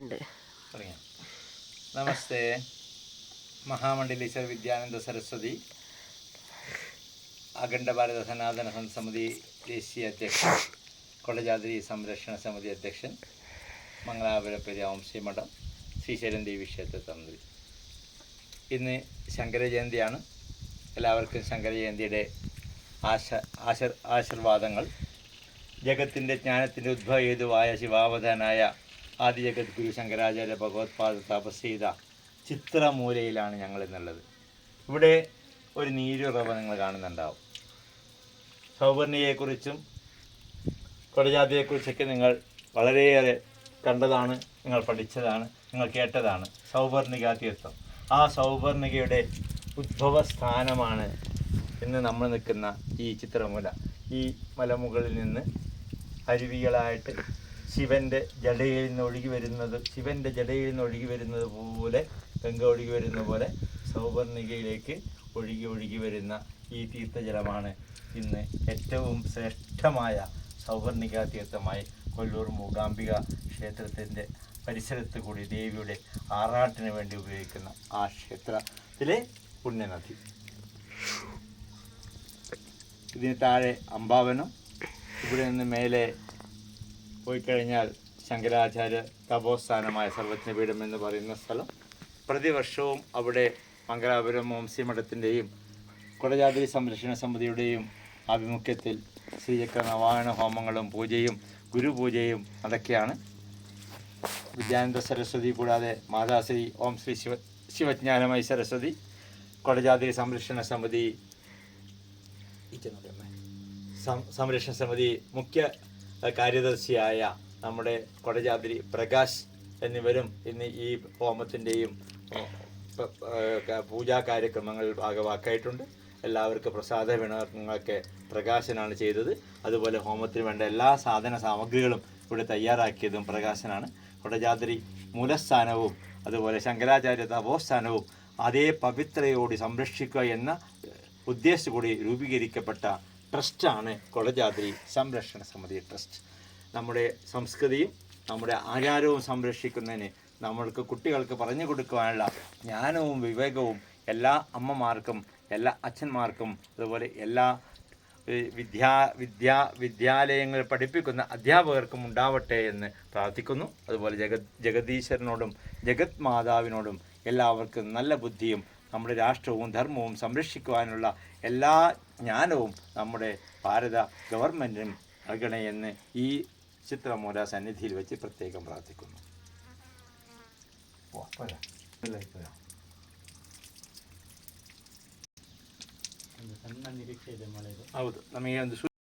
ഉണ്ട്. നമസ്തേ. മഹാമണ്ഡലേശ്വര വിദ്യാനന്ദ സരസ്വതി അഖണ്ഡ ഭാരത സനാതന സമിതി ദേശീയ അധ്യക്ഷൻ, കൊടജാദ്രി സംരക്ഷണ സമിതി അധ്യക്ഷൻ, മംഗലാപുരം പെരിയാവംശി മഠം, ശ്രീശൈലം ദേവി ക്ഷേത്ര തന്ത്രി. ഇന്ന് ശങ്കരജയന്തിയാണ്. എല്ലാവർക്കും ശങ്കരജയന്തിയുടെ ആശീർവാദങ്ങൾ. ജഗത്തിൻ്റെ ജ്ഞാനത്തിൻ്റെ ഉദ്ഭവഹേതുവായ ശിവാവതാനായ ആദി ജഗദ്ഗുരു ശങ്കരാചാര്യ ഭഗവത്പാദ തപസ് ചെയ്ത ചിത്രമൂലയിലാണ് ഞങ്ങളിന്നുള്ളത്. ഇവിടെ ഒരു നീരുറവ നിങ്ങൾ കാണുന്നുണ്ടാവും. സൗവർണികയെക്കുറിച്ചും കൊടജാദ്രിയെക്കുറിച്ചൊക്കെ നിങ്ങൾ വളരെയേറെ കണ്ടതാണ്, നിങ്ങൾ പഠിച്ചതാണ്, നിങ്ങൾ കേട്ടതാണ്. സൗവർണിക തീർത്ഥം, ആ സൗവർണികയുടെ ഉദ്ഭവസ്ഥാനമാണ് ഇന്ന് നമ്മൾ നിൽക്കുന്ന ഈ ചിത്രമൂല. ഈ മലമുകളിൽ നിന്ന് അരുവികളായിട്ട് ശിവൻ്റെ ജടയിൽ നിന്ന് ഒഴുകി വരുന്നത് പോലെ, ഗംഗ ഒഴുകി വരുന്ന പോലെ സൗവർണികയിലേക്ക് ഒഴുകി വരുന്ന ഈ തീർത്ഥജലമാണ് ഇന്ന് ഏറ്റവും ശ്രേഷ്ഠമായ സൗവർണിക തീർത്ഥമായി കൊല്ലൂർ മൂകാംബിക ക്ഷേത്രത്തിൻ്റെ പരിസരത്ത് കൂടി ദേവിയുടെ ആറാട്ടിന് വേണ്ടി ഉപയോഗിക്കുന്ന ആ ക്ഷേത്രത്തിലെ പുണ്യനദി. ഇതിന് താഴെ അംബാവനം. ഇവിടെ നിന്ന് മേലെ പോയി കഴിഞ്ഞാൽ ശങ്കരാചാര്യ തപോസ്ഥാനമായ സർവജ്ഞപീഠം എന്ന് പറയുന്ന സ്ഥലം. പ്രതിവർഷവും അവിടെ മംഗലാപുരം വംശി മഠത്തിൻ്റെയും കൊടജാദ്രി സംരക്ഷണ സമിതിയുടെയും ആഭിമുഖ്യത്തിൽ ശ്രീചക്ര നവാഹന ഹോമങ്ങളും പൂജയും ഗുരുപൂജയും അതൊക്കെയാണ്. വിദ്യാനന്ദ സരസ്വതി കൂടാതെ മാതാശ്രീ ഓം ശ്രീ ശിവജ്ഞാനമയി സരസ്വതി, കൊടജാദ്രി സംരക്ഷണ സമിതി മുഖ്യ കാര്യദർശിയായ നമ്മുടെ കൊടജാദ്രി പ്രകാശ് എന്നിവരും ഇന്ന് ഈ ഹോമത്തിൻ്റെയും പൂജാ കാര്യക്രമങ്ങളിൽ ഭാഗവാക്കായിട്ടുണ്ട്. എല്ലാവർക്കും പ്രസാദ വിനോദങ്ങളൊക്കെ പ്രകാശനാണ് ചെയ്തത്. അതുപോലെ ഹോമത്തിന് വേണ്ട എല്ലാ സാധന സാമഗ്രികളും ഇവിടെ തയ്യാറാക്കിയതും പ്രകാശനാണ്. കൊടജാദ്രി മൂലസ്ഥാനവും അതുപോലെ ശങ്കരാചാര്യ തപോസ്ഥാനവും അതേ പവിത്രയോട് സംരക്ഷിക്കുക എന്ന ഉദ്ദേശത്തോടെ രൂപീകരിക്കപ്പെട്ട ട്രസ്റ്റാണ് കൊടജാദ്രി സംരക്ഷണ സമിതി ട്രസ്റ്റ്. നമ്മുടെ സംസ്കൃതിയും നമ്മുടെ ആചാരവും സംരക്ഷിക്കുന്നതിന് നമ്മൾക്ക് കുട്ടികൾക്ക് പറഞ്ഞു കൊടുക്കുവാനുള്ള ജ്ഞാനവും വിവേകവും എല്ലാ അമ്മമാർക്കും എല്ലാ അച്ഛന്മാർക്കും അതുപോലെ എല്ലാ വിദ്യാലയങ്ങളിൽ പഠിപ്പിക്കുന്ന അധ്യാപകർക്കും ഉണ്ടാവട്ടെ എന്ന് പ്രാർത്ഥിക്കുന്നു. അതുപോലെ ജഗദീശ്വരനോടും ജഗത് മാതാവിനോടും എല്ലാവർക്കും നല്ല ബുദ്ധിയും നമ്മുടെ രാഷ്ട്രവും ധർമ്മവും സംരക്ഷിക്കുവാനുള്ള എല്ലാ ജ്ഞാനവും നമ്മുടെ ഭാരത ഗവൺമെൻറ്റിനും നൽകണേ എന്ന് ഈ ചിത്രമൂല സന്നിധിയിൽ വെച്ച് പ്രത്യേകം പ്രാർത്ഥിക്കുന്നു. ಹೌದು, ನಮಗೆ ಒಂದು